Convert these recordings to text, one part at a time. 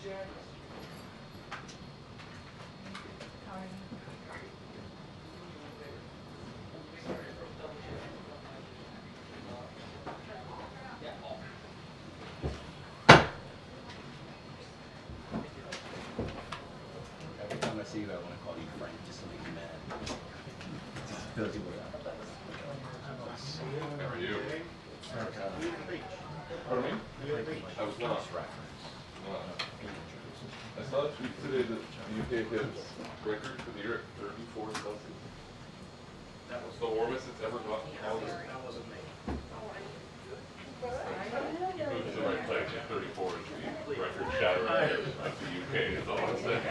Every time I see you, I want to call you Frank just to make you mad. Just fills you with How are you? Pardon me? I was not. I saw a tweet today that the UK hits record for the year at 34 Celsius. That was the warmest it's ever gotten. That wasn't me. You moved to the right place at 34 is the record shattering of the UK is all I'm saying.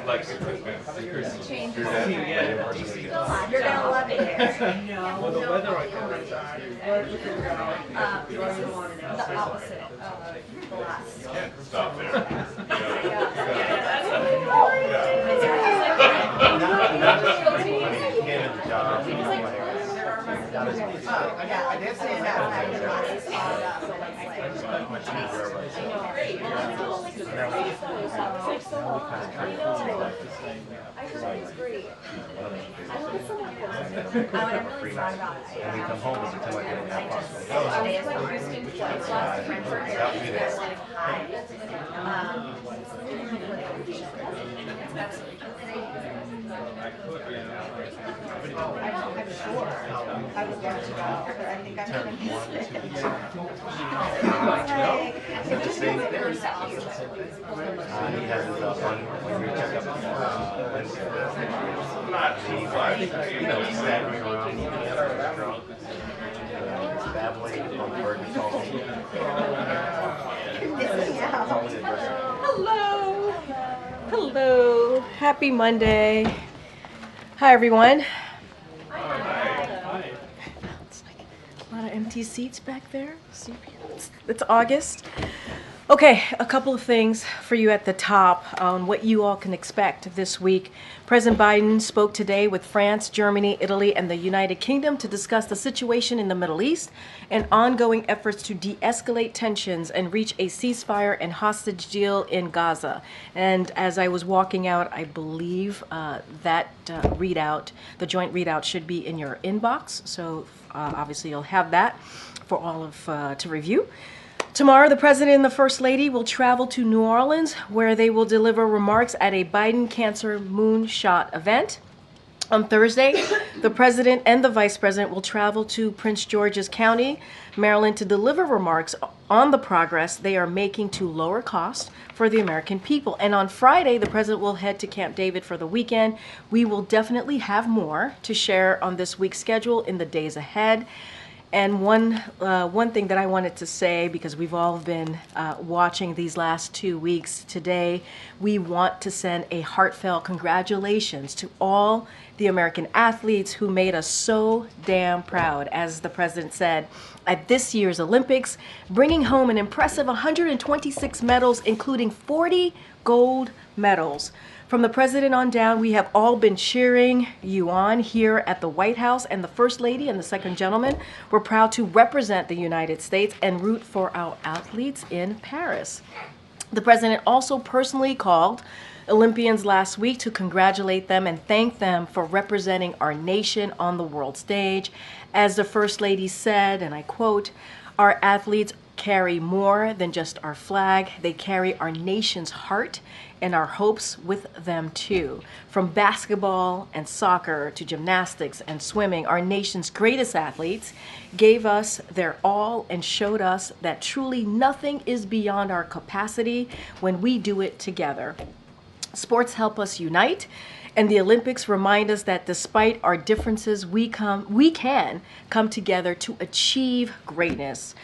Like You're gonna love it here. Well, the weather I can The opposite of the last. stop there. I did say that. And we come home and pretend like we don't have pasta. He has his fun when we check up he's staggering around, babbling on bird calls. Hello. Hello. Happy Monday. Hi, everyone. It's like a lot of empty seats back there. It's August. Okay, a couple of things for you at the top on what you all can expect this week. President Biden spoke today with France, Germany, Italy, and the United Kingdom to discuss the situation in the Middle East and ongoing efforts to de-escalate tensions and reach a ceasefire and hostage deal in Gaza. And as I was walking out, I believe that readout, the joint readout, should be in your inbox. So obviously you'll have that for all of to review. Tomorrow, the President and the First Lady will travel to New Orleans, where they will deliver remarks at a Biden Cancer Moonshot event. On Thursday, the President and the Vice President will travel to Prince George's County, Maryland, to deliver remarks on the progress they are making to lower costs for the American people. And on Friday, the President will head to Camp David for the weekend. We will definitely have more to share on this week's schedule in the days ahead. And one thing that I wanted to say, because we've all been watching these last 2 weeks, today we want to send a heartfelt congratulations to all the American athletes who made us so damn proud, as the President said, at this year's Olympics, bringing home an impressive 126 medals, including 40 gold medals. From the President on down, we have all been cheering you on here at the White House, and the First Lady and the Second Gentleman were proud to represent the United States and root for our athletes in Paris. The President also personally called Olympians last week to congratulate them and thank them for representing our nation on the world stage. As the First Lady said, and I quote, "Our athletes carry more than just our flag. They carry our nation's heart and our hopes with them too. From basketball and soccer to gymnastics and swimming, our nation's greatest athletes gave us their all and showed us that truly nothing is beyond our capacity when we do it together. Sports help us unite, and the Olympics remind us that despite our differences, we can come together to achieve greatness."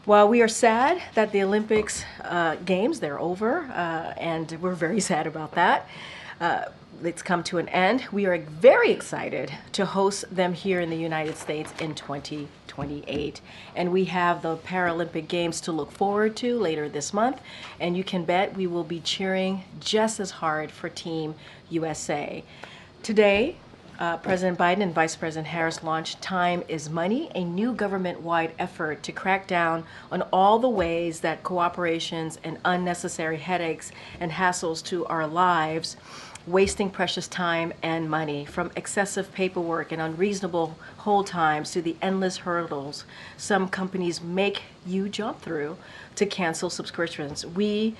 While we are sad that the Olympics Games, they're over, and we're very sad about that, it's come to an end. We are very excited to host them here in the United States in 2028. And we have the Paralympic Games to look forward to later this month. And you can bet we will be cheering just as hard for Team USA. Today, President Biden and Vice President Harris launched Time is Money, a new government-wide effort to crack down on all the ways that cooperations and unnecessary headaches and hassles to our lives, wasting precious time and money, from excessive paperwork and unreasonable hold times to the endless hurdles some companies make you jump through to cancel subscriptions. We've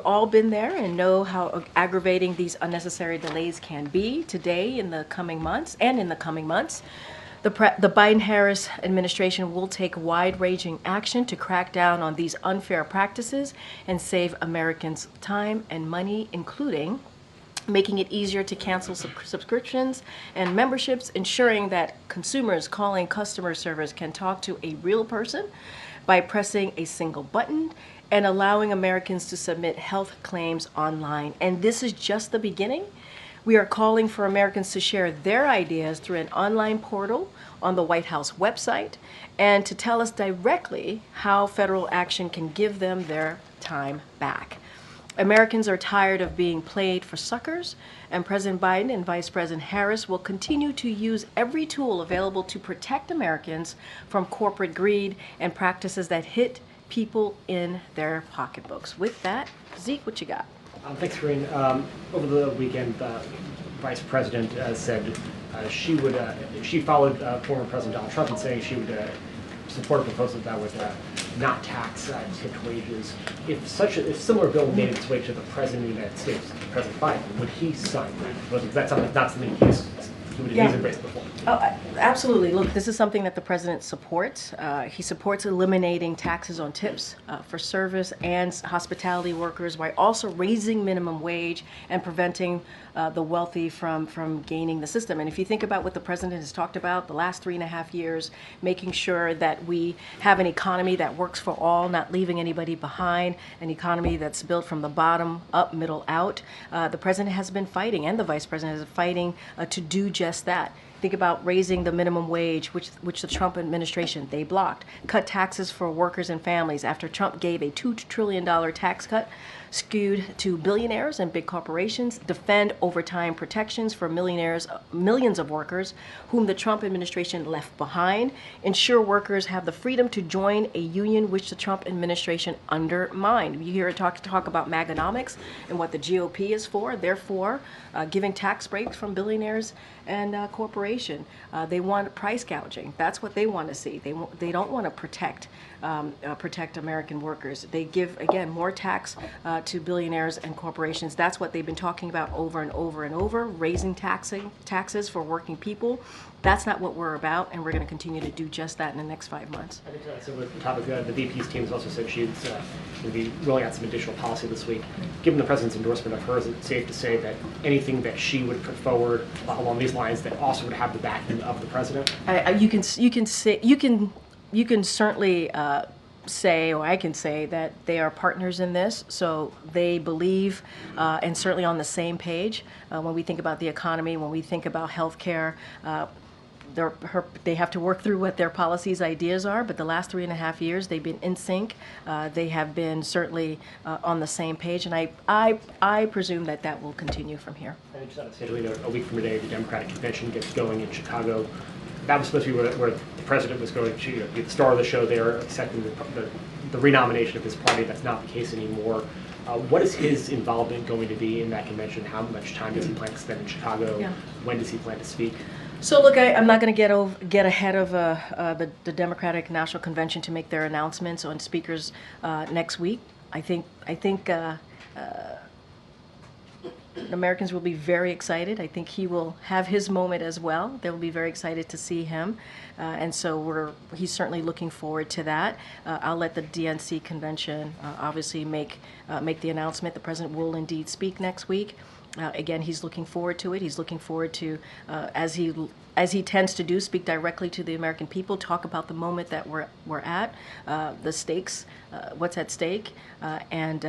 all been there and know how aggravating these unnecessary delays can be today, in the coming months, The Biden-Harris administration will take wide-ranging action to crack down on these unfair practices and save Americans time and money, including making it easier to cancel subscriptions and memberships, ensuring that consumers calling customer service can talk to a real person by pressing a single button, and allowing Americans to submit health claims online. And this is just the beginning. We are calling for Americans to share their ideas through an online portal on the White House website, and to tell us directly how federal action can give them their time back. Americans are tired of being played for suckers, and President Biden and Vice President Harris will continue to use every tool available to protect Americans from corporate greed and practices that hit people in their pocketbooks. With that, Zeke, what you got? Thanks, Corinne. Over the weekend, the Vice President said she followed former President Donald Trump in saying she would support a proposal that would not tax tipped wages. If similar bill made its way to the President of the United States, President Biden, would he sign that? Because that's not something he's embraced before. Oh, absolutely. Look, this is something that the president supports. He supports eliminating taxes on tips for service and hospitality workers, while also raising minimum wage and preventing the wealthy from gaining the system. And if you think about what the president has talked about the last 3.5 years, making sure that we have an economy that works for all, not leaving anybody behind, an economy that's built from the bottom up, middle out, the president has been fighting, and the vice president is fighting to do just that. Think about raising the minimum wage, which the Trump administration, they blocked. Cut taxes for workers and families after Trump gave a $2 trillion tax cut skewed to billionaires and big corporations. Defend overtime protections for millions of workers whom the Trump administration left behind. Ensure workers have the freedom to join a union which the Trump administration undermined. You hear it talk about Maganomics and what the GOP is for. Therefore, giving tax breaks from billionaires and corporation. They want price gouging. That's what they want to see. They don't want to protect American workers. They give, again, more tax to billionaires and corporations. That's what they've been talking about over and over and over, raising taxes for working people. That's not what we're about, and we're going to continue to do just that in the next 5 months. I think so. With the topic, the VP's team has also said she's going to be rolling out some additional policy this week. Given the president's endorsement of her, is it safe to say that anything that she would put forward along these lines that also would have the backing of the president? You can certainly say, or I can say, that they are partners in this, so they believe and certainly on the same page when we think about the economy, when we think about healthcare. They have to work through what their policies, ideas are, but the last 3.5 years they've been in sync. They have been certainly on the same page, and I presume that will continue from here. And just on a schedule, a week from today, the Democratic convention gets going in Chicago. That was supposed to be where the president was going to be the star of the show there, accepting the renomination of his party. That's not the case anymore. What is his involvement going to be in that convention? How much time does he plan to spend in Chicago? Yeah. When does he plan to speak? So look, I'm not going to get ahead of the Democratic National Convention to make their announcements on speakers next week. I think Americans will be very excited. I think he will have his moment as well. They will be very excited to see him, and so he's certainly looking forward to that. I'll let the DNC convention obviously make the announcement. The president will indeed speak next week. Again, he's looking forward to it. He's looking forward to, as he tends to do, speak directly to the American people, talk about the moment that we're at, the stakes, what's at stake, and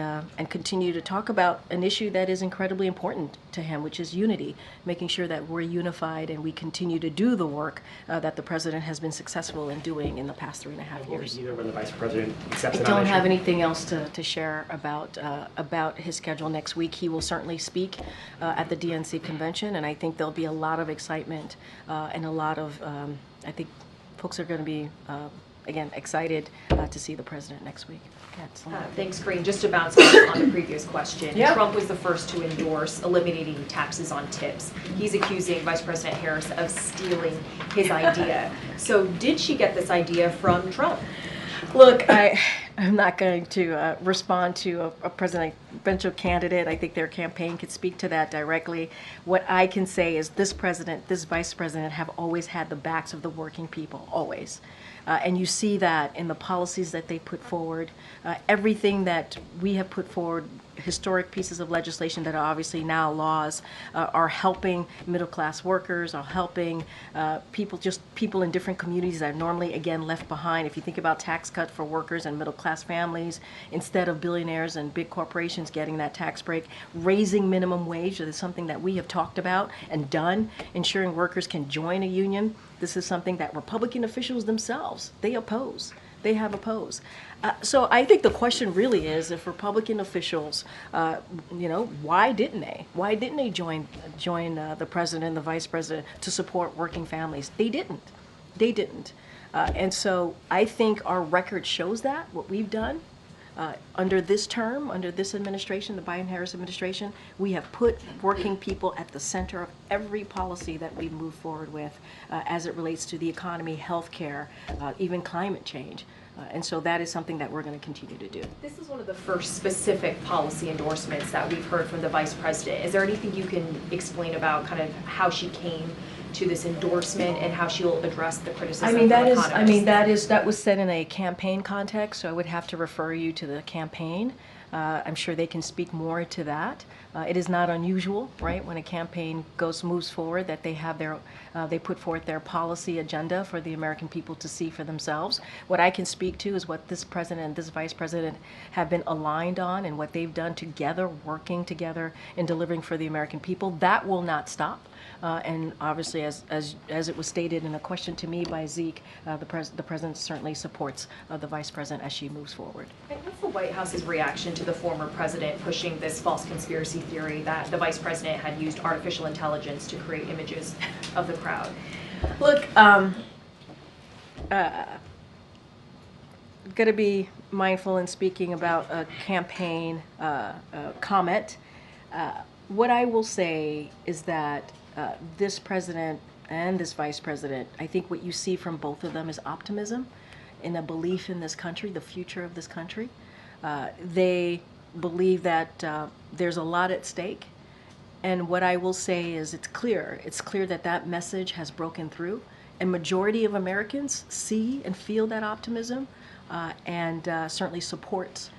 continue to talk about an issue that is incredibly important to him, which is unity, making sure that we're unified and we continue to do the work that the president has been successful in doing in the past 3.5 years. Either when the vice president accepts I the don't nomination. have anything else to share about his schedule next week. He will certainly speak at the DNC convention, and I think there'll be a lot of excitement and a lot of, I think folks are going to be, again, excited to see the president next week. Thanks, Green. Just to bounce on the previous question, Yeah. Trump was the first to endorse eliminating taxes on tips. He's accusing Vice President Harris of stealing his idea. So did she get this idea from Trump? Look, I'm not going to respond to a presidential candidate. I think their campaign could speak to that directly. What I can say is this president, this vice president have always had the backs of the working people, always. And you see that in the policies that they put forward. Everything that we have put forward, historic pieces of legislation that are obviously now laws, are helping middle-class workers, are helping people in different communities that are normally, again, left behind. If you think about tax cut for workers and middle-class families, instead of billionaires and big corporations getting that tax break, raising minimum wage is something that we have talked about and done, ensuring workers can join a union. This is something that Republican officials themselves, they oppose. They have opposed. So I think the question really is, if Republican officials, why didn't they? Why didn't they join the president and the vice president to support working families? They didn't. They didn't. And so I think our record shows that, what we've done. Under this term, under this administration, the Biden-Harris administration, we have put working people at the center of every policy that we move forward with as it relates to the economy, healthcare, even climate change. And so that is something that we're going to continue to do. This is one of the first specific policy endorsements that we've heard from the Vice President. Is there anything you can explain about kind of how she came to this endorsement and how she'll address the criticism from economists? That was said in a campaign context, so I would have to refer you to the campaign. I'm sure they can speak more to that. It is not unusual, right, when a campaign moves forward, that they have they put forth their policy agenda for the American people to see for themselves. What I can speak to is what this president and this vice president have been aligned on and what they've done together, working together in delivering for the American people. That will not stop. And obviously, as it was stated in a question to me by Zeke, the president certainly supports the vice president as she moves forward. And what's the White House's reaction to the former president pushing this false conspiracy theory that the vice president had used artificial intelligence to create images of the crowd? Look, got to be mindful in speaking about a campaign comment. What I will say is that this president and this vice president, I think what you see from both of them is optimism and a belief in this country, the future of this country. They believe that there's a lot at stake. And what I will say is it's clear that that message has broken through. And majority of Americans see and feel that optimism and certainly supports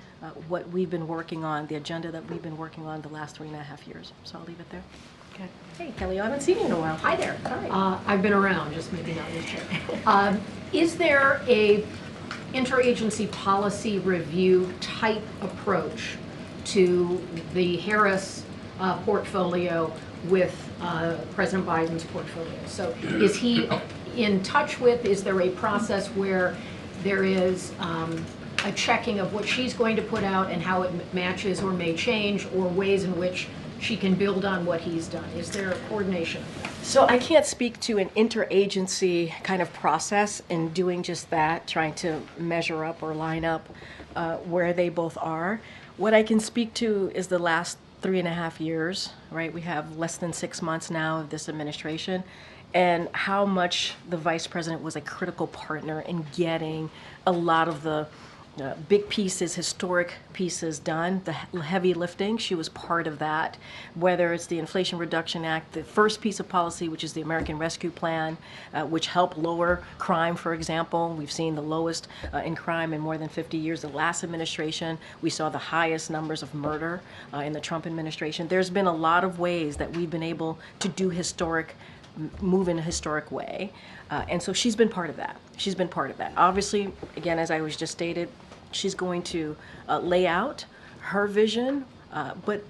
what we've been working on, the agenda that we've been working on the last 3.5 years. So I'll leave it there. Okay. Hey, Kelly, I haven't seen you in a while. Hi there. Hi. I've been around, just maybe not this year. Is there a interagency policy review type approach to the Harris portfolio with President Biden's portfolio? So is he in touch with, is there a process where there is a checking of what she's going to put out and how it matches or may change, or ways in which she can build on what he's done? Is there coordination of that? So I can't speak to an interagency kind of process in doing just that, trying to measure up or line up where they both are. What I can speak to is the last 3.5 years, right? We have less than 6 months now of this administration, and how much the vice president was a critical partner in getting a lot of the big pieces, historic pieces done, the heavy lifting. She was part of that, whether it's the Inflation Reduction Act, the first piece of policy, which is the American Rescue Plan, which helped lower crime, for example. We've seen the lowest in crime in more than 50 years. The last administration, we saw the highest numbers of murder in the Trump administration. There's been a lot of ways that we've been able to do move in a historic way. And so she's been part of that. She's been part of that. Obviously, again, as I was just stated, she's going to lay out her vision, but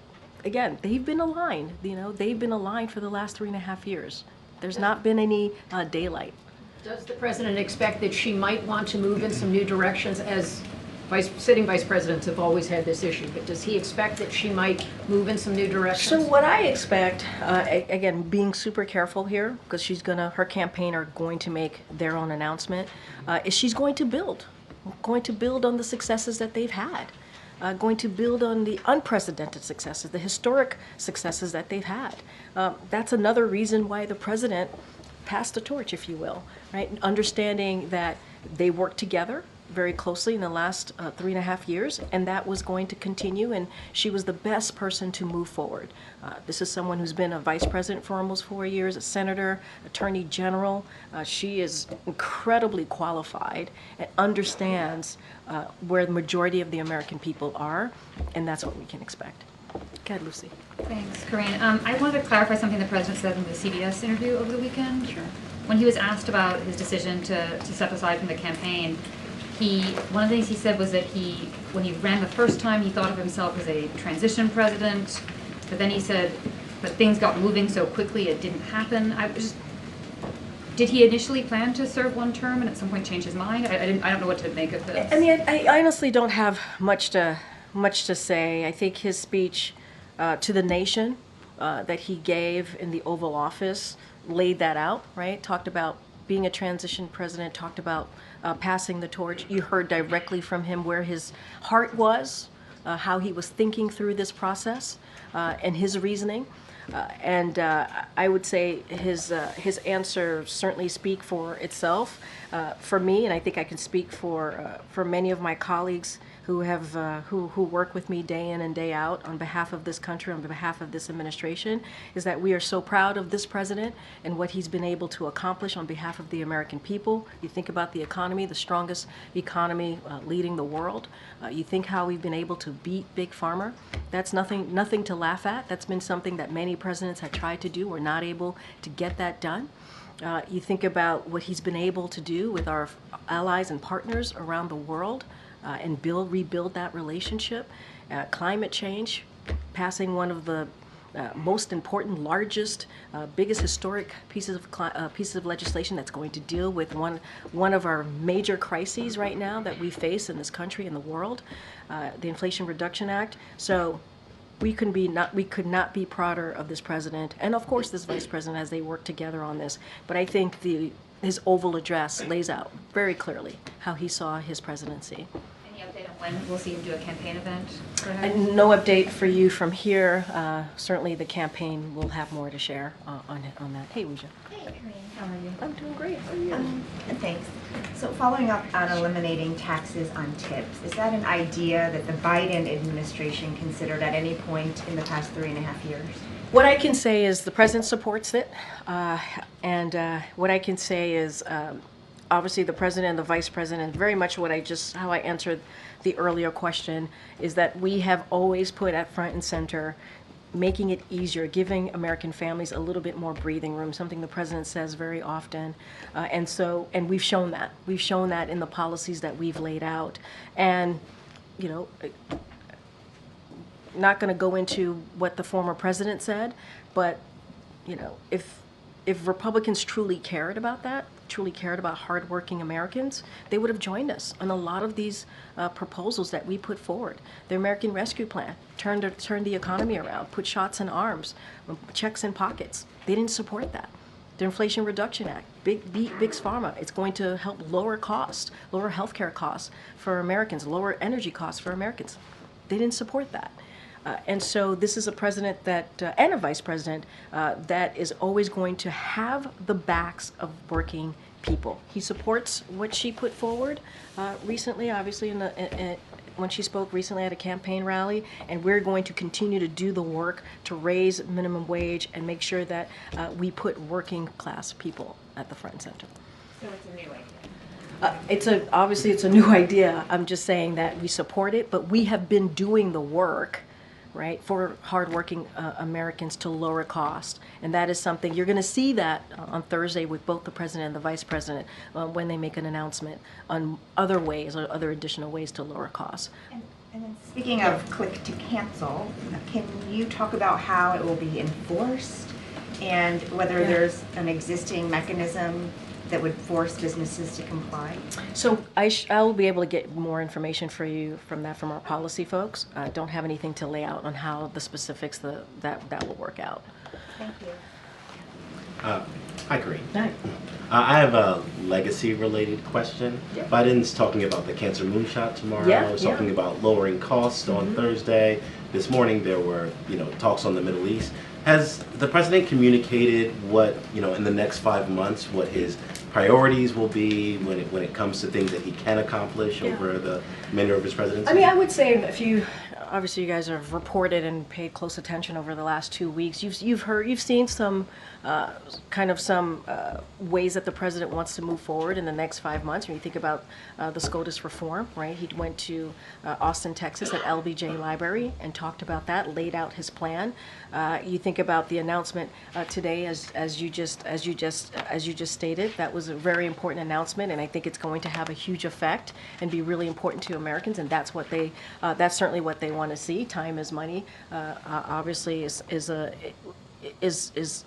again, they've been aligned, they've been aligned for the last 3.5 years. There's not been any daylight. Does the president expect that she might want to move in some new directions, as sitting vice presidents have always had this issue, but does he expect that she might move in some new directions? So what I expect, again, being super careful here, because her campaign are going to make their own announcement, is she's going to build on the successes that they've had, going to build on the unprecedented successes, the historic successes that they've had. That's another reason why the president passed the torch, if you will, right? Understanding that they worked together very closely in the last 3.5 years, and that was going to continue, and she was the best person to move forward. This is someone who's been a vice president for almost 4 years, a senator, attorney general. She is incredibly qualified and understands where the majority of the American people are, and that's what we can expect. Go ahead, Lucy. Thanks, Corinne. I wanted to clarify something the president said in the CBS interview over the weekend. Sure. When he was asked about his decision to step aside from the campaign, one of the things he said was that when he ran the first time, he thought of himself as a transition president, but then he said, but things got moving so quickly it didn't happen. Did he initially plan to serve one term and at some point change his mind? I don't know what to make of this. I mean, I honestly don't have much to say. I think his speech to the nation that he gave in the Oval Office laid that out, right? Talked about being a transition president, talked about passing the torch. You heard directly from him where his heart was, how he was thinking through this process, and his reasoning. And I would say his answer certainly speak for itself. For me, and I think I can speak for many of my colleagues who work with me day in and day out on behalf of this country, on behalf of this administration, is that we are so proud of this president and what he's been able to accomplish on behalf of the American people. You think about the economy, the strongest economy leading the world. You think how we've been able to beat Big Pharma. That's nothing to laugh at. That's been something that many presidents have tried to do. We're not able to get that done. You think about what he's been able to do with our allies and partners around the world, and rebuild that relationship. Climate change, passing one of the most important, largest, biggest historic pieces of legislation that's going to deal with one of our major crises right now that we face in this country and the world, the Inflation Reduction Act. So we could not be prouder of this president and of course this vice president as they work together on this. But I think his Oval address lays out very clearly how he saw his presidency. Any update on when we'll see him do a campaign event? And no update for you from here. Certainly the campaign will have more to share on that. Hey, Wuja. Hey, Corinne, how are you? I'm doing great. How are you? Thanks. So following up on eliminating taxes on tips, is that an idea that the Biden administration considered at any point in the past 3.5 years? What I can say is the president supports it. And what I can say is obviously the president and the vice president, very much how I answered the earlier question, is that we have always put at front and center making it easier, giving American families a little bit more breathing room, something the president says very often. And we've shown that. We've shown that in the policies that we've laid out. And, not going to go into what the former president said, but, if Republicans truly cared about that, truly cared about hardworking Americans, they would have joined us on a lot of these proposals that we put forward. The American Rescue Plan turned the economy around, put shots in arms, checks in pockets. They didn't support that. The Inflation Reduction Act, Big Pharma, it's going to help lower costs, lower healthcare costs for Americans, lower energy costs for Americans. They didn't support that. And so this is a president and a vice president that is always going to have the backs of working people. He supports what she put forward recently, obviously, when she spoke recently at a campaign rally, and we're going to continue to do the work to raise minimum wage and make sure that we put working class people at the front and center. So it's a new idea. Obviously it's a new idea. I'm just saying that we support it, but we have been doing the work, right, for hardworking Americans to lower cost. And that is something, you're going to see that on Thursday with both the president and the vice president when they make an announcement on other ways or other additional ways to lower costs. And then speaking of click to cancel, can you talk about how it will be enforced and whether there's an existing mechanism that would force businesses to comply? So I'll be able to get more information for you from our policy folks. I don't have anything to lay out on how the specifics that will work out. Thank you. Hi, Corinne. Hi. I have a legacy-related question. Yeah. Biden's talking about the cancer moonshot tomorrow. Yeah, He's yeah. talking about lowering costs on Thursday. This morning there were, talks on the Middle East. Has the president communicated what, in the next 5 months, what his priorities will be when it comes to things that he can accomplish over the remainder of his presidency? I mean, I would say if obviously you guys have reported and paid close attention over the last 2 weeks, you've seen some ways that the president wants to move forward in the next 5 months. When you think about the SCOTUS reform, right? He went to Austin, Texas at LBJ Library and talked about that, laid out his plan. You think about the announcement today, as you just stated, that was a very important announcement, and I think it's going to have a huge effect and be really important to Americans, and that's certainly what they want to see. Time is money. Obviously, is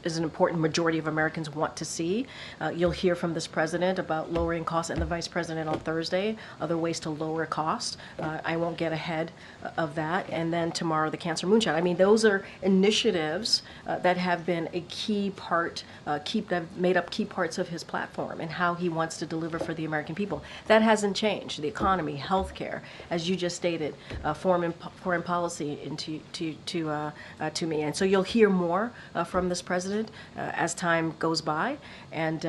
an important majority of Americans want to see. You'll hear from this president about lowering costs and the vice president on Thursday, other ways to lower cost. I won't get ahead of that. And then tomorrow, the cancer moonshot. I mean, those are initiatives that have been a key part, that have made up key parts of his platform and how he wants to deliver for the American people. That hasn't changed. The economy, healthcare, as you just stated, foreign policy to me. And so you'll hear more from this president as time goes by, and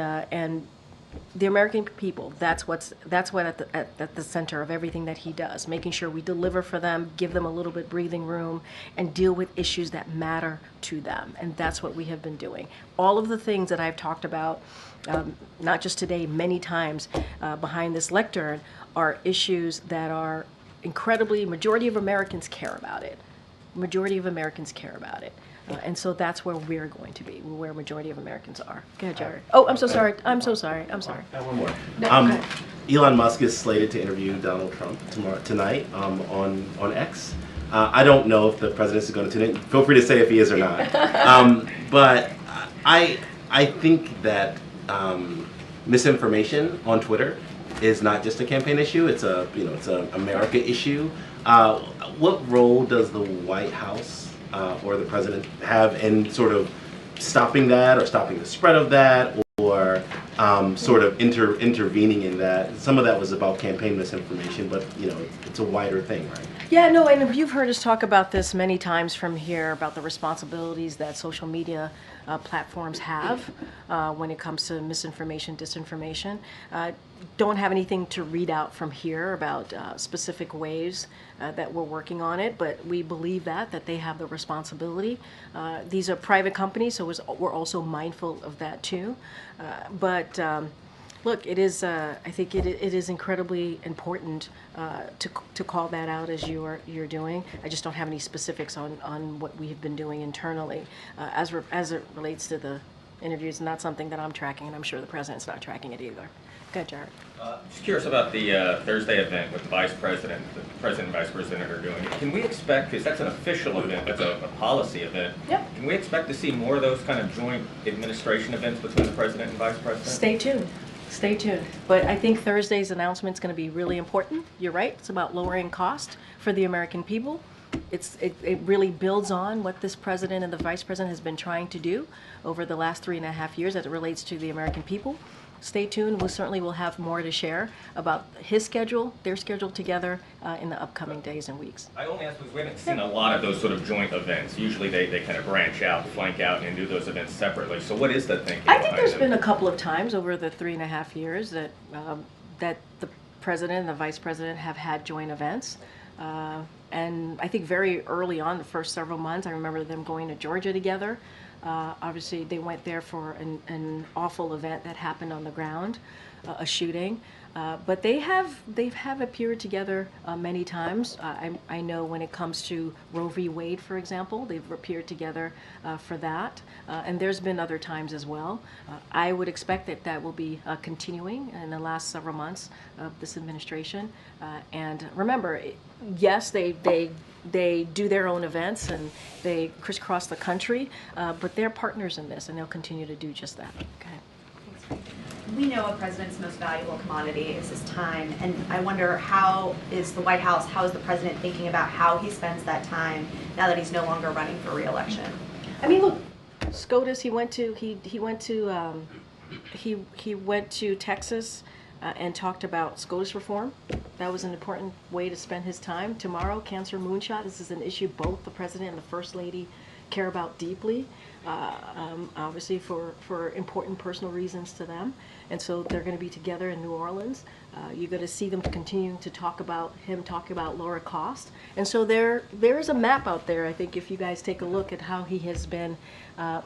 the American people. That's what at the center of everything that he does. Making sure we deliver for them, give them a little bit breathing room, and deal with issues that matter to them. And that's what we have been doing. All of the things that I've talked about, not just today, many times behind this lectern, are issues that are majority of Americans care about it. Majority of Americans care about it. And so that's where we're going to be, where a majority of Americans are. Go ahead, Jared. Oh, I'm so sorry. I have one more. Elon Musk is slated to interview Donald Trump tonight on X. I don't know if the president is going to tune in. Feel free to say if he is or not. But I think that misinformation on Twitter is not just a campaign issue. It's a America issue. What role does the White House or the president have in sort of stopping that, or stopping the spread of that, or sort of intervening in that? Some of that was about campaign misinformation, but it's a wider thing, right? Yeah, no, and you've heard us talk about this many times from here, about the responsibilities that social media platforms have when it comes to misinformation, disinformation. Don't have anything to read out from here about specific ways that we're working on it, but we believe that they have the responsibility. These are private companies, so we're also mindful of that too. But look, it is. I think it is incredibly important to call that out as you're doing. I just don't have any specifics on what we have been doing internally as it relates to the interviews. Not something that I'm tracking, and I'm sure the president's not tracking it either. Go ahead, Jared. Just curious about the Thursday event with the vice president. The president and vice president are doing. Can we expect, because that's an official event, that's a policy event. Yep. Can we expect to see more of those kind of joint administration events between the president and vice president? Stay tuned. Stay tuned. But I think Thursday's announcement is going to be really important. You're right. It's about lowering cost for the American people. It really builds on what this president and the vice president has been trying to do over the last 3.5 years as it relates to the American people. Stay tuned. We certainly will have more to share about his schedule, their schedule together in the upcoming days and weeks. I only ask because we haven't seen a lot of those sort of joint events. Usually they kind of branch out, flank out, and do those events separately. So what is the thinking? I think there's been a couple of times over the 3.5 years that the president and the vice president have had joint events. And I think very early on, the first several months, I remember them going to Georgia together. Obviously, they went there for an awful event that happened on the ground, a shooting. But they've appeared together many times. I know when it comes to Roe v. Wade, for example, they've appeared together for that. And there's been other times as well. I would expect that will be continuing in the last several months of this administration. And remember, yes, they do their own events and they crisscross the country, but they're partners in this, and they'll continue to do just that. Okay. We know a president's most valuable commodity is his time, and I wonder how is the White House, how is the president thinking about how he spends that time now that he's no longer running for re-election? I mean, look, SCOTUS. He went to Texas and talked about SCOTUS reform. That was an important way to spend his time. Tomorrow, cancer moonshot. This is an issue both the president and the first lady care about deeply, obviously for important personal reasons to them. And so they're going to be together in New Orleans. You're going to see them continuing to talk about lower cost. And so there is a map out there, I think, if you guys take a look at how he has been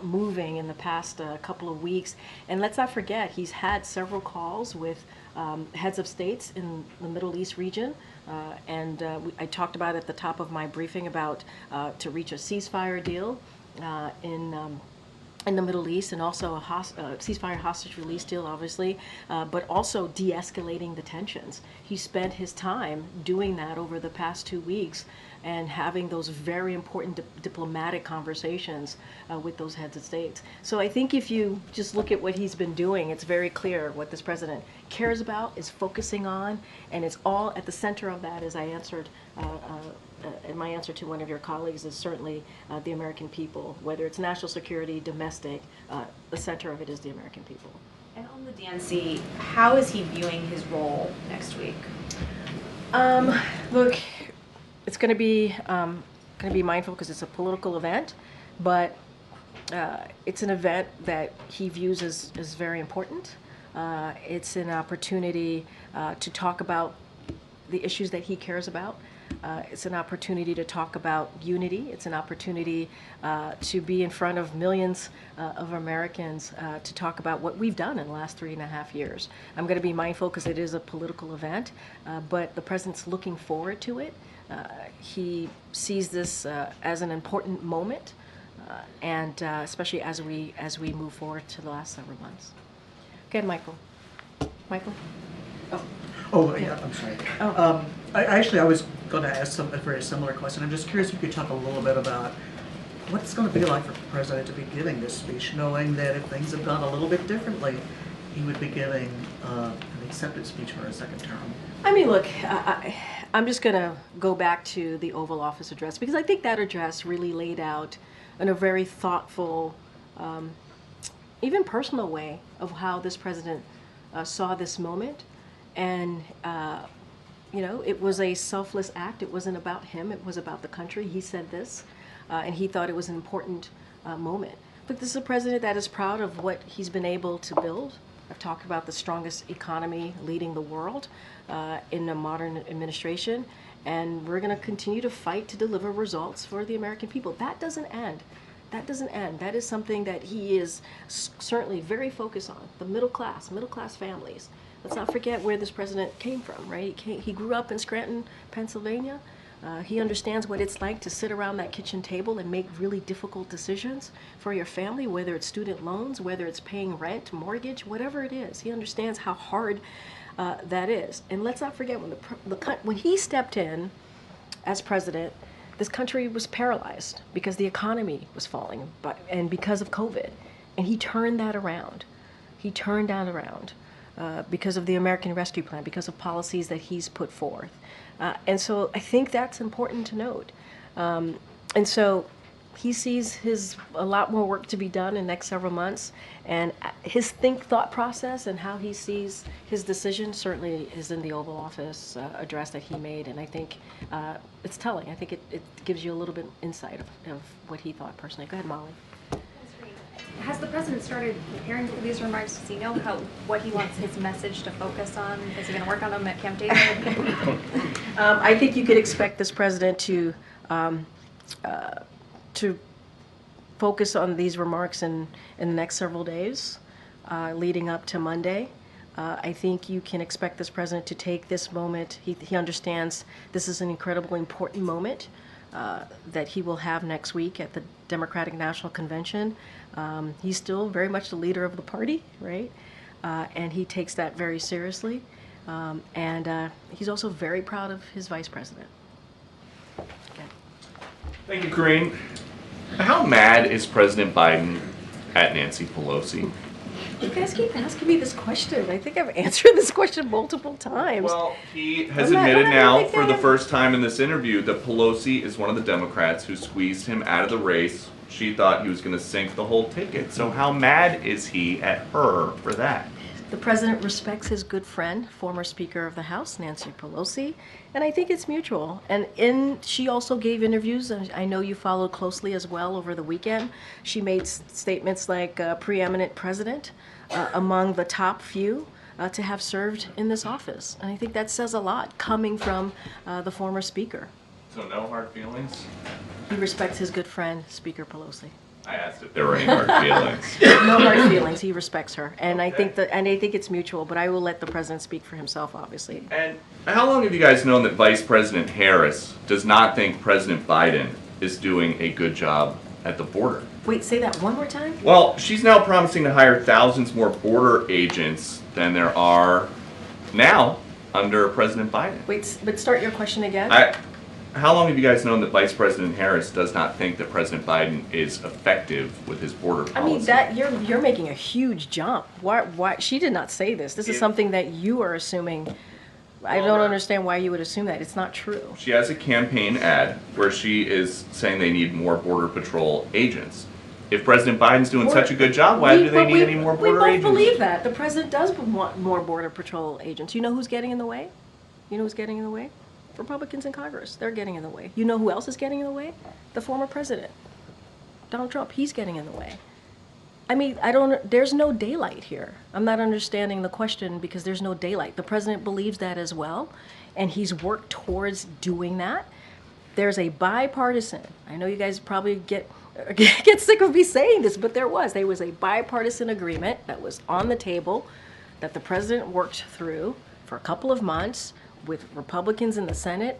moving in the past couple of weeks. And let's not forget, he's had several calls with heads of states in the Middle East region. I talked about at the top of my briefing about to reach a ceasefire deal in the Middle East, and also a ceasefire hostage release deal, obviously, but also de-escalating the tensions. He spent his time doing that over the past 2 weeks and having those very important diplomatic conversations with those heads of states. So I think if you just look at what he's been doing, it's very clear what this president cares about, is focusing on, and it's all at the center of that, as I answered in my answer to one of your colleagues, is certainly the American people. Whether it's national security, domestic, the center of it is the American people. And on the DNC, how is he viewing his role next week? Look, it's going to be mindful because it's a political event, but it's an event that he views as very important. It's an opportunity to talk about the issues that he cares about. It's an opportunity to talk about unity. It's an opportunity to be in front of millions of Americans to talk about what we've done in the last 3.5 years. I'm going to be mindful because it is a political event, but the president's looking forward to it. He sees this as an important moment, and especially as we move forward to the last several months. Go ahead, Michael. Michael? Oh, yeah, I'm sorry. Oh. I was going to ask a very similar question. I'm just curious if you could talk a little bit about what it's going to be like for the president to be giving this speech, knowing that if things have gone a little bit differently, he would be giving an accepted speech for a second term. I mean, look, I'm just going to go back to the Oval Office address, because I think that address really laid out in a very thoughtful, even personal way of how this president saw this moment. And, it was a selfless act. It wasn't about him. It was about the country. He said this, and he thought it was an important moment. But this is a president that is proud of what he's been able to build. I've talked about the strongest economy leading the world in a modern administration, and we're going to continue to fight to deliver results for the American people. That doesn't end. That doesn't end. That is something that he is certainly very focused on, the middle class families. Let's not forget where this president came from, right? He grew up in Scranton, Pennsylvania. He understands what it's like to sit around that kitchen table and make really difficult decisions for your family, whether it's student loans, whether it's paying rent, mortgage, whatever it is. He understands how hard that is. And let's not forget, when he stepped in as president, this country was paralyzed because the economy was falling and because of COVID. And he turned that around. He turned that around. Because of the American Rescue Plan, because of policies that he's put forth. And so I think that's important to note. And so he sees a lot more work to be done in the next several months. And his thought process and how he sees his decision certainly is in the Oval Office address that he made. And I think it's telling. I think it gives you a little bit insight of what he thought personally. Go ahead, Molly. Has the president started preparing for these remarks? Does he know what he wants his message to focus on? Is he going to work on them at Camp David? I think you could expect this president to focus on these remarks in the next several days, leading up to Monday. I think you can expect this president to take this moment. He understands this is an incredibly important moment that he will have next week at the Democratic National Convention. He's still very much the leader of the party, right? And he takes that very seriously. And he's also very proud of his vice president. Thank you, Corinne. How mad is President Biden at Nancy Pelosi? You guys keep asking me this question. I think I've answered this question multiple times. Well, he has I'm not- admitted I now think for I the am. first time in this interview that Pelosi is one of the Democrats who squeezed him out of the race. She thought he was going to sink the whole ticket. So how mad is he at her for that? The president respects his good friend, former Speaker of the House, Nancy Pelosi, and I think it's mutual. And she also gave interviews, and I know you followed closely as well over the weekend. She made statements like preeminent president among the top few to have served in this office. And I think that says a lot coming from the former Speaker. So no hard feelings? He respects his good friend, Speaker Pelosi. I asked if there were any hard feelings. No hard feelings. He respects her, and I think it's mutual. But I will let the president speak for himself, obviously. And how long have you guys known that Vice President Harris does not think President Biden is doing a good job at the border? Wait, say that one more time. Well, she's now promising to hire thousands more border agents than there are now under President Biden. Wait, but start your question again. How long have you guys known that Vice President Harris does not think that President Biden is effective with his border policy? I mean, that you're making a huge jump. Why she did not say this? This is something that you are assuming. I don't understand why you would assume that. It's not true. She has a campaign ad where she is saying they need more Border Patrol agents. If President Biden's doing such a good job, why do they need any more border agents? We both believe that. The president does want more Border Patrol agents. You know who's getting in the way? You know who's getting in the way? Republicans in Congress. They're getting in the way. You know who else is getting in the way? The former president, Donald Trump. He's getting in the way. I mean, there's no daylight here. I'm not understanding the question because there's no daylight. The president believes that as well, and he's worked towards doing that. There's a bipartisan, I know you guys probably get sick of me saying this, but there was a bipartisan agreement that was on the table that the president worked through for a couple of months with Republicans in the Senate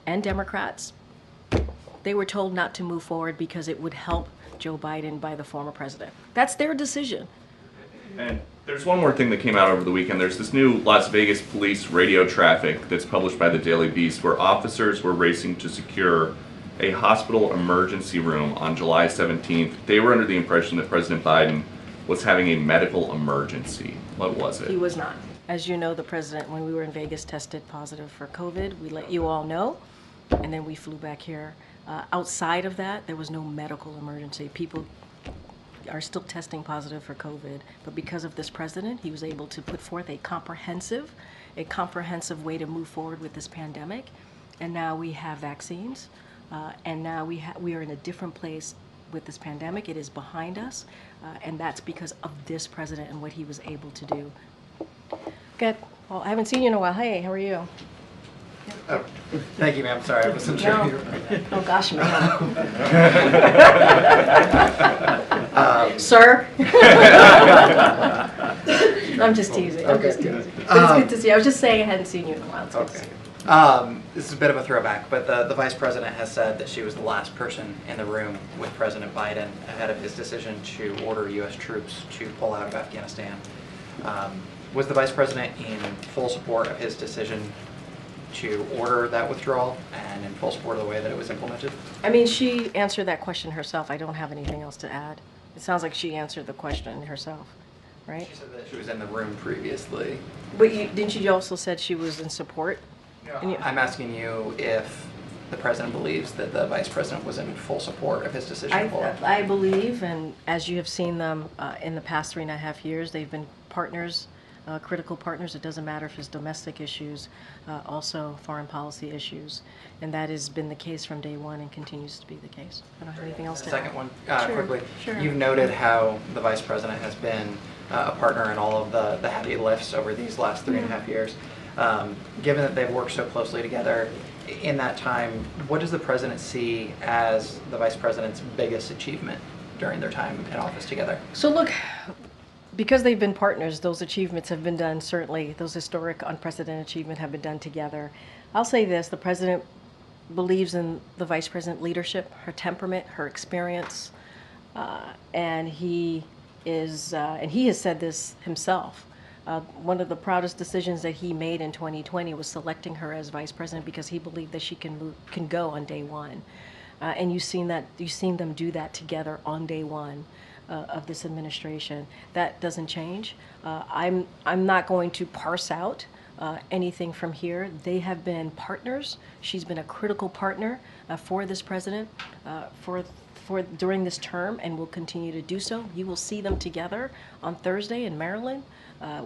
and Democrats. They were told not to move forward because it would help Joe Biden by the former president. That's their decision. And there's one more thing that came out over the weekend. There's this new Las Vegas police radio traffic that's published by the Daily Beast where officers were racing to secure a hospital emergency room on July 17th. They were under the impression that President Biden was having a medical emergency. What was it? He was not. As you know, the president, when we were in Vegas, tested positive for COVID. We let you all know, and then we flew back here. Outside of that, there was no medical emergency. People are still testing positive for COVID, but because of this president, he was able to put forth a comprehensive way to move forward with this pandemic. And now we have vaccines, and now we are in a different place with this pandemic. It is behind us, and that's because of this president and what he was able to do. Good. Well, I haven't seen you in a while. Hey, how are you? Oh, thank you, ma'am. Sorry, I wasn't sure. Oh, gosh, ma'am. Sir? I'm just teasing. I'm just teasing. But it's good to see you. I was just saying I hadn't seen you in a while. It's good to see you. This is a bit of a throwback, but the vice president has said that she was the last person in the room with President Biden ahead of his decision to order U.S. troops to pull out of Afghanistan. Was the vice president in full support of his decision to order that withdrawal and in full support of the way that it was implemented? I mean, she answered that question herself. I don't have anything else to add. It sounds like she answered the question herself, right? She said that she was in the room previously. But didn't you also said she was in support? No, I'm asking you if the president believes that the vice president was in full support of his decision to pull out. I believe, and as you have seen them in the past 3.5 years, they've been partners, critical partners. It doesn't matter if it's domestic issues, also foreign policy issues, and that has been the case from day one and continues to be the case. I don't have anything else to add. Second one, Sure, quickly. sure. You've noted how the vice president has been a partner in all of the heavy lifts over these last 3.5 years. Given that they've worked so closely together in that time, what does the president see as the vice president's biggest achievement during their time in office together? So look, because they've been partners, those achievements have been done, certainly, those historic, unprecedented achievements have been done together. I'll say this, the president believes in the vice president leadership, her temperament, her experience, and he has said this himself. One of the proudest decisions that he made in 2020 was selecting her as vice president because he believed that she can go on day one. And you've seen them do that together on day one of this administration. That doesn't change. I'm not going to parse out anything from here. They have been partners. She's been a critical partner for this president for during this term, and will continue to do so. You will see them together on Thursday in Maryland,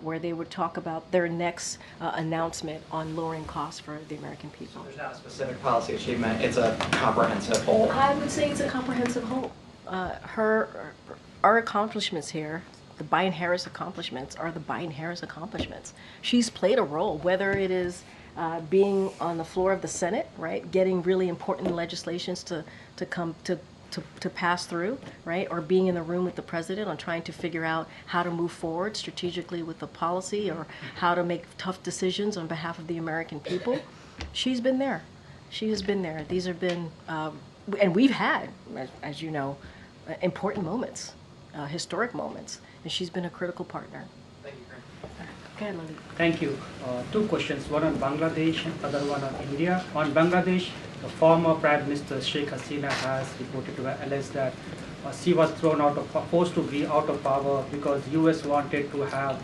where they would talk about their next announcement on lowering costs for the American people. There's not a specific policy achievement, it's a comprehensive whole. I would say it's a comprehensive whole. Our accomplishments here, the Biden-Harris accomplishments, are the Biden-Harris accomplishments. She's played a role, whether it is being on the floor of the Senate, right, getting really important legislations to pass through, right, or being in the room with the president on trying to figure out how to move forward strategically with the policy, or how to make tough decisions on behalf of the American people. She's been there. She has been there. These have been, and we've had, as you know, important moments, historic moments, and she's been a critical partner. Thank you, Corinne. Okay, Lily. Thank you. Two questions, one on Bangladesh and other one on India. On Bangladesh, the former Prime Minister Sheikh Hasina has reported to allege that she was forced to be out of power because US wanted to have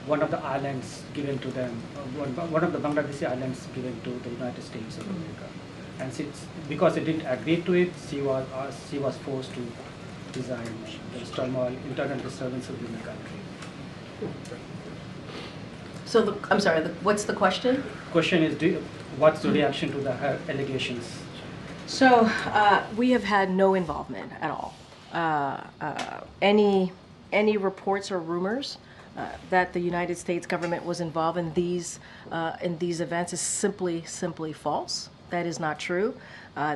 one of the islands given to them, one of the Bangladeshi islands given to the United States of America. And because it didn't agree to it, she was forced to resign. There's turmoil, internal disturbances in the country. So I'm sorry, what's the question? Question is, what's the reaction to the allegations? So we have had no involvement at all. Any reports or rumors that the United States government was involved in these events is simply false. That is not true.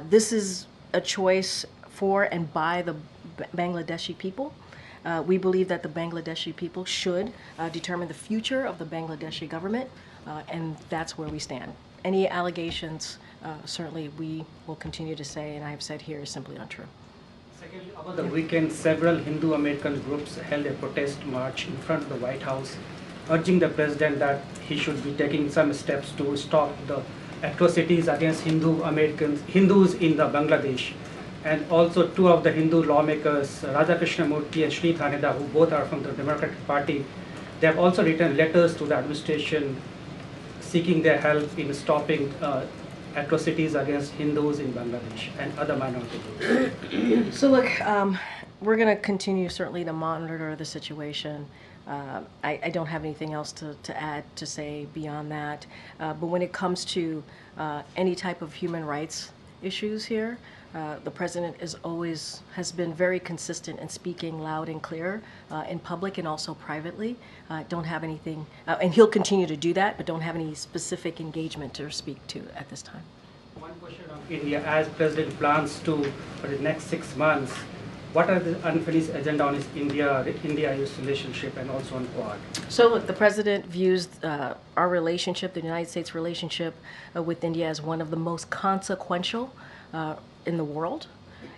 This is a choice for and by the Bangladeshi people. We believe that the Bangladeshi people should determine the future of the Bangladeshi government, and that's where we stand. Any allegations, certainly we will continue to say, and I have said here, is simply untrue. Secondly, over the weekend, several Hindu American groups held a protest march in front of the White House, urging the president that he should be taking some steps to stop the atrocities against Hindus in the Bangladesh. And also two of the Hindu lawmakers, Raja Krishnamurti and Sri Thaneda, who both are from the Democratic Party, they have also written letters to the administration seeking their help in stopping atrocities against Hindus in Bangladesh and other minority groups. So look, we're going to continue certainly to monitor the situation. I don't have anything else to add, to say beyond that. But when it comes to any type of human rights issues here, the president has been very consistent in speaking loud and clear in public and also privately. Don't have anything, and he'll continue to do that, but don't have any specific engagement to speak to at this time. One question on India. As President plans to, for the next 6 months, what are the unfinished agenda on his India-US relationship and also on Quad? So look, the president views our relationship, the United States relationship with India, as one of the most consequential in the world.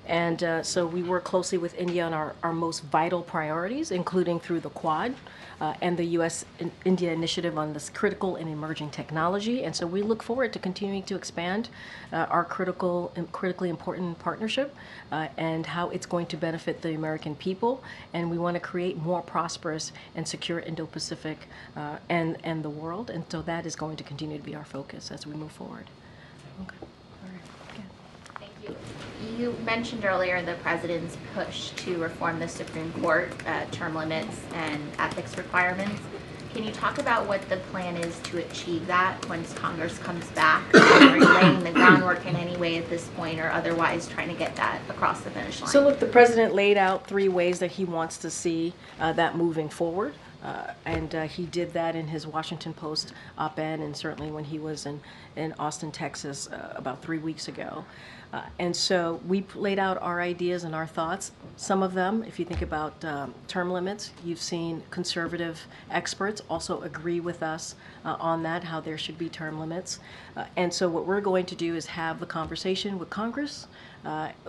And so we work closely with India on our most vital priorities, including through the Quad and the U.S.-India initiative on this critical and emerging technology. And so we look forward to continuing to expand our critically important partnership and how it's going to benefit the American people. And we want to create more prosperous and secure Indo-Pacific and the world. And so that is going to continue to be our focus as we move forward. Okay. You mentioned earlier the president's push to reform the Supreme Court term limits and ethics requirements. Can you talk about what the plan is to achieve that once Congress comes back? Are you laying the groundwork in any way at this point, or otherwise trying to get that across the finish line? So look, the president laid out 3 ways that he wants to see that moving forward. And he did that in his Washington Post op-ed, and certainly when he was in Austin, Texas about 3 weeks ago. And so we laid out our ideas and our thoughts. Some of them, if you think about term limits, you've seen conservative experts also agree with us on that, how there should be term limits. And so what we're going to do is have the conversation with Congress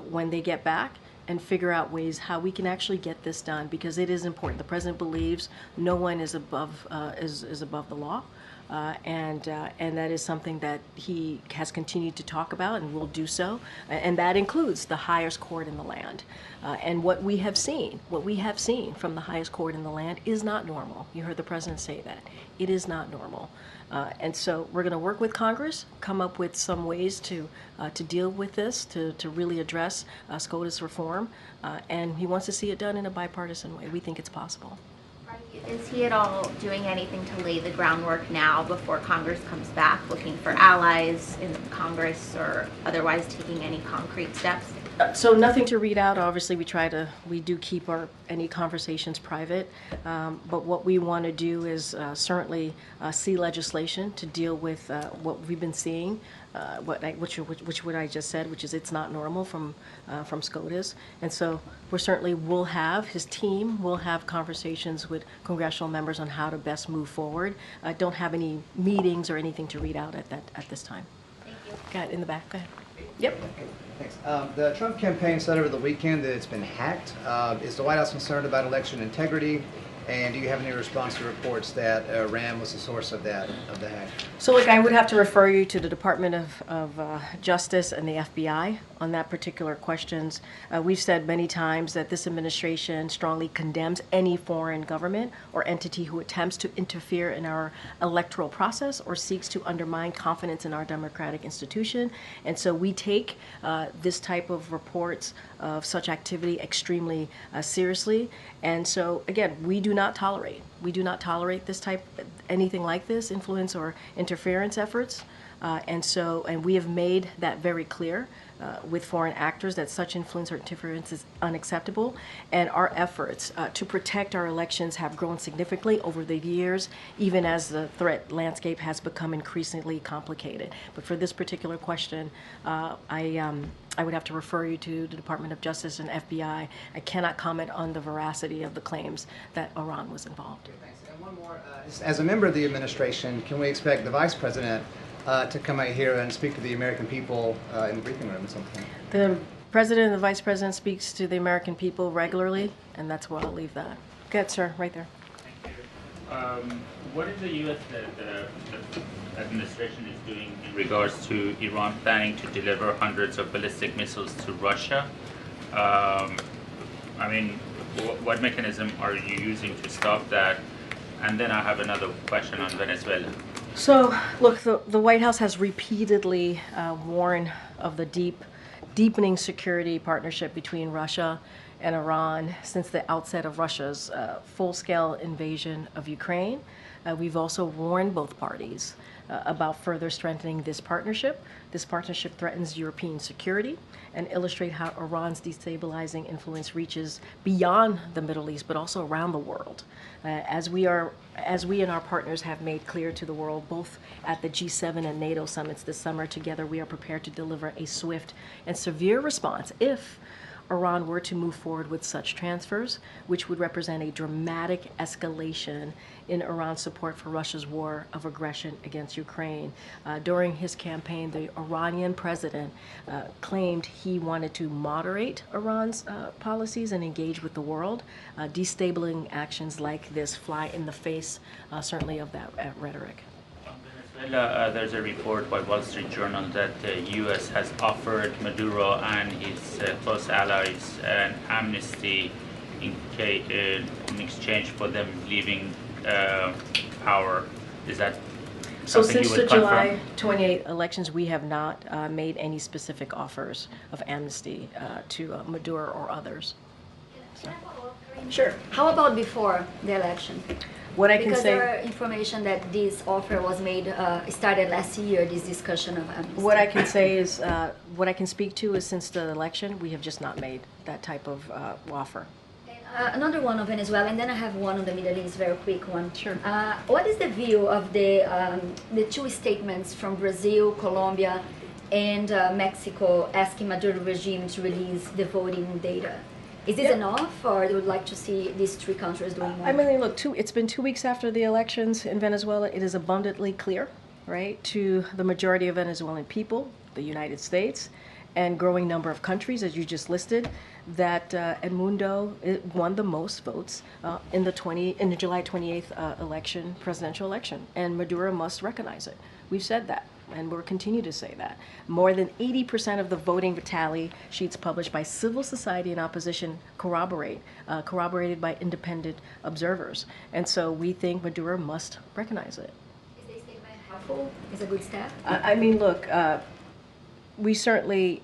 when they get back, and figure out ways how we can actually get this done, because it is important. The president believes no one is above the law, and that is something that he has continued to talk about and will do so, and that includes the highest court in the land. And what we have seen from the highest court in the land is not normal. You heard the president say that. It is not normal. And so we're going to work with Congress, come up with some ways to deal with this, to really address SCOTUS reform, and he wants to see it done in a bipartisan way. We think it's possible. Is he at all doing anything to lay the groundwork now before Congress comes back, looking for allies in Congress or otherwise taking any concrete steps? So nothing to read out. Obviously, we do keep any conversations private. But what we want to do is certainly see legislation to deal with what we've been seeing, which what I just said, which is it's not normal from SCOTUS. And so his team will have conversations with congressional members on how to best move forward. I don't have any meetings or anything to read out at this time. Thank you. Got it, in the back. Go ahead. Yep. Okay, thanks. The Trump campaign said over the weekend that it's been hacked. Is the White House concerned about election integrity? And do you have any response to reports that Iran was the source of the hack? So look, I would have to refer you to the Department of Justice and the FBI on that particular questions. We've said many times that this administration strongly condemns any foreign government or entity who attempts to interfere in our electoral process or seeks to undermine confidence in our democratic institution. And so we take this type of reports of such activity extremely seriously. And so again, we do not tolerate this anything like this, influence or interference efforts. And we have made that very clear with foreign actors that such influence or interference is unacceptable. And our efforts to protect our elections have grown significantly over the years, even as the threat landscape has become increasingly complicated. But for this particular question, I would have to refer you to the Department of Justice and FBI. I cannot comment on the veracity of the claims that Iran was involved. Okay, thanks. And one more. As a member of the administration, can we expect the Vice President to come out here and speak to the American people in the briefing room at some point? The President and the Vice President speaks to the American people regularly, and that's where I'll leave that. Go ahead, sir, right there. What is the U.S. the administration is doing in regards to Iran planning to deliver hundreds of ballistic missiles to Russia? I mean, what mechanism are you using to stop that? And then I have another question on Venezuela. So, look, the White House has repeatedly warned of the deepening security partnership between Russia and Iran since the outset of Russia's full-scale invasion of Ukraine. We've also warned both parties about further strengthening this partnership. This partnership threatens European security and illustrate how Iran's destabilizing influence reaches beyond the Middle East, but also around the world. As we and our partners have made clear to the world, both at the G7 and NATO summits this summer, together we are prepared to deliver a swift and severe response if Iran were to move forward with such transfers, which would represent a dramatic escalation in Iran's support for Russia's war of aggression against Ukraine. During his campaign, the Iranian president claimed he wanted to moderate Iran's policies and engage with the world. Destabilizing actions like this fly in the face, certainly, of that rhetoric. There's a report by Wall Street Journal that the U.S. has offered Maduro and his close allies an amnesty in exchange for them leaving power. Is that so? Something Since you would the July confirm? 28 elections, we have not made any specific offers of amnesty to Maduro or others. So. Sure. How about before the election? What I can because say, there are information that this offer was made, started last year, this discussion of amnesty. what I can say is, what I can speak to is since the election, we have just not made that type of offer. Another one on Venezuela, and then I have one on the Middle East, very quick one. Sure. What is the view of the two statements from Brazil, Colombia, and Mexico asking Maduro regime to release the voting data? Is this enough, or you would like to see these three countries doing more? I mean, look, it's been 2 weeks after the elections in Venezuela. It is abundantly clear, right, to the majority of Venezuelan people, the United States, and growing number of countries, as you just listed, that Edmundo won the most votes in the July 28th election, presidential election, and Maduro must recognize it. We've said that, and we'll continue to say that. More than 80% of the voting tally sheets published by civil society and opposition corroborated by independent observers. And so we think Maduro must recognize it. Is this statement helpful? Is a good step? I mean, look, we certainly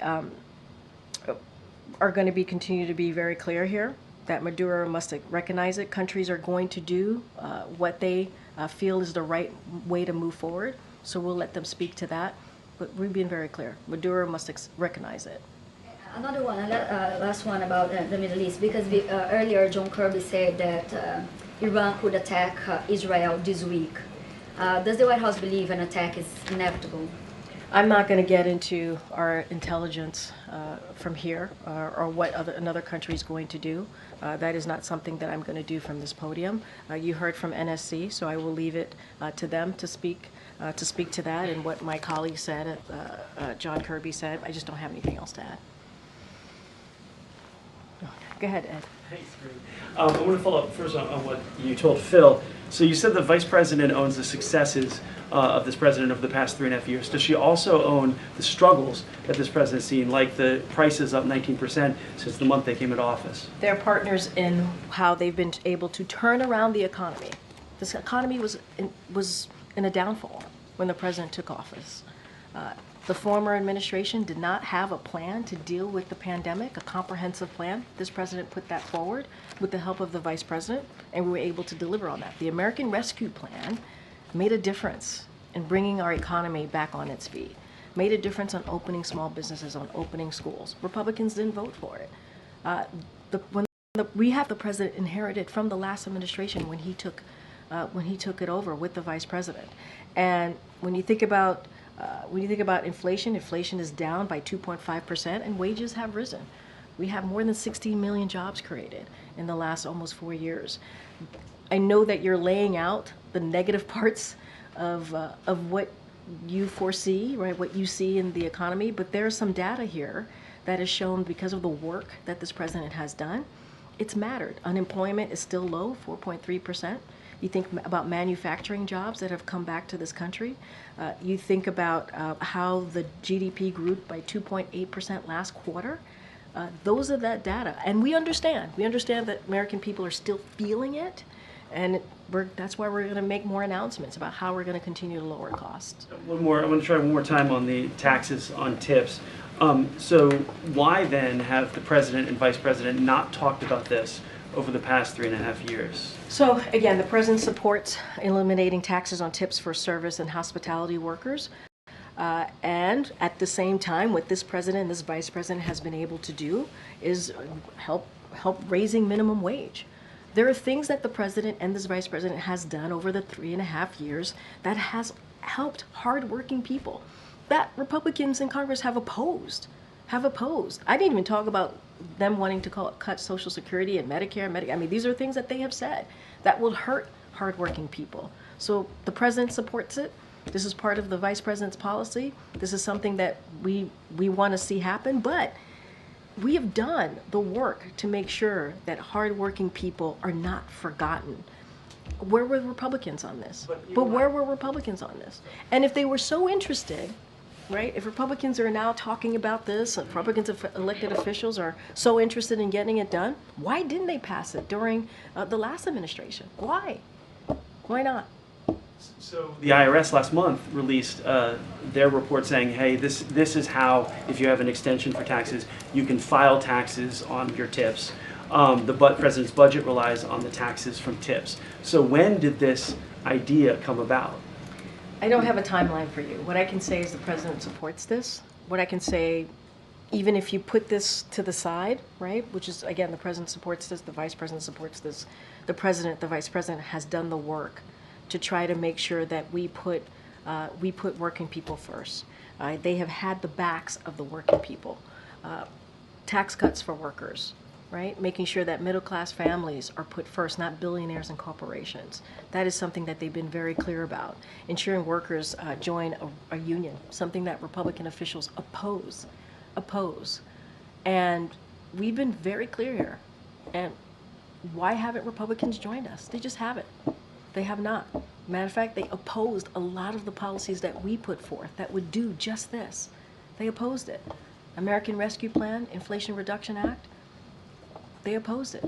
are going to continue to be very clear here that Maduro must recognize it. Countries are going to do what they feel is the right way to move forward. So we'll let them speak to that. But we've been very clear. Maduro must recognize it. Another one, last one about the Middle East, because earlier John Kirby said that Iran could attack Israel this week. Does the White House believe an attack is inevitable? I'm not going to get into our intelligence from here or what another country is going to do. That is not something that I'm going to do from this podium. You heard from NSC, so I will leave it to them to speak to that, and what my colleague said, John Kirby said. I just don't have anything else to add. Go ahead, Ed. Thanks, I want to follow up first on what you told Phil. So you said the vice president owns the successes of this president over the past 3.5 years. Does she also own the struggles that this president's seen, like the prices up 19% since the month they came into office? They're partners in how they've been able to turn around the economy. This economy was in a downfall when the president took office. The former administration did not have a plan to deal with the pandemic, a comprehensive plan. This president put that forward with the help of the vice president, and we were able to deliver on that. The American Rescue Plan made a difference in bringing our economy back on its feet, made a difference on opening small businesses, on opening schools. Republicans didn't vote for it. We have the president inherited from the last administration when he took it over with the vice president. And when you think about inflation is down by 2.5%, and wages have risen. We have more than 16 million jobs created in the last almost 4 years. I know that you're laying out the negative parts of what you foresee, right? What you see in the economy, but there's some data here that has shown, because of the work that this president has done, it's mattered. Unemployment is still low, 4.3%. You think about manufacturing jobs that have come back to this country. You think about how the GDP grew by 2.8% last quarter. Those are that data. And we understand that American people are still feeling it. And that's why we're going to make more announcements about how we're going to continue to lower costs. One more, I want to try one more time on the taxes on tips. So why then have the president and vice president not talked about this over the past 3.5 years? So again, the president supports eliminating taxes on tips for service and hospitality workers. And at the same time, what this president and this vice president has been able to do is help raising minimum wage. There are things that the president and this vice president has done over the 3.5 years that has helped hardworking people that Republicans in Congress have opposed. I didn't even talk about them wanting to cut Social Security and Medicare. I mean, these are things that they have said that will hurt hardworking people. So the president supports it. This is part of the vice president's policy. This is something that we want to see happen, but we have done the work to make sure that hardworking people are not forgotten. Where were Republicans on this? But where were Republicans on this? And if they were so interested, right, if Republicans are now talking about this, and Republicans elected officials are so interested in getting it done, why didn't they pass it during the last administration? Why? Why not? So the IRS last month released their report saying, hey, this is how, if you have an extension for taxes, you can file taxes on your tips. The president's budget relies on the taxes from tips. So when did this idea come about? I don't have a timeline for you. What I can say is the president supports this. What I can say, even if you put this to the side, right, which is, again, the president supports this, the vice president supports this, the vice president has done the work to try to make sure that we put working people first. They have had the backs of the working people. Tax cuts for workers, right? Making sure that middle-class families are put first, not billionaires and corporations. That is something that they've been very clear about. Ensuring workers join a union, something that Republican officials oppose oppose. And we've been very clear here. And why haven't Republicans joined us? They just haven't. They have not. Matter of fact, they opposed a lot of the policies that we put forth that would do just this. They opposed it. American Rescue Plan, Inflation Reduction Act, they opposed it.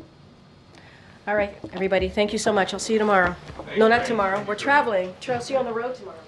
All right, everybody, thank you so much. I'll see you tomorrow. No, not tomorrow. We're traveling. I'll see you on the road tomorrow.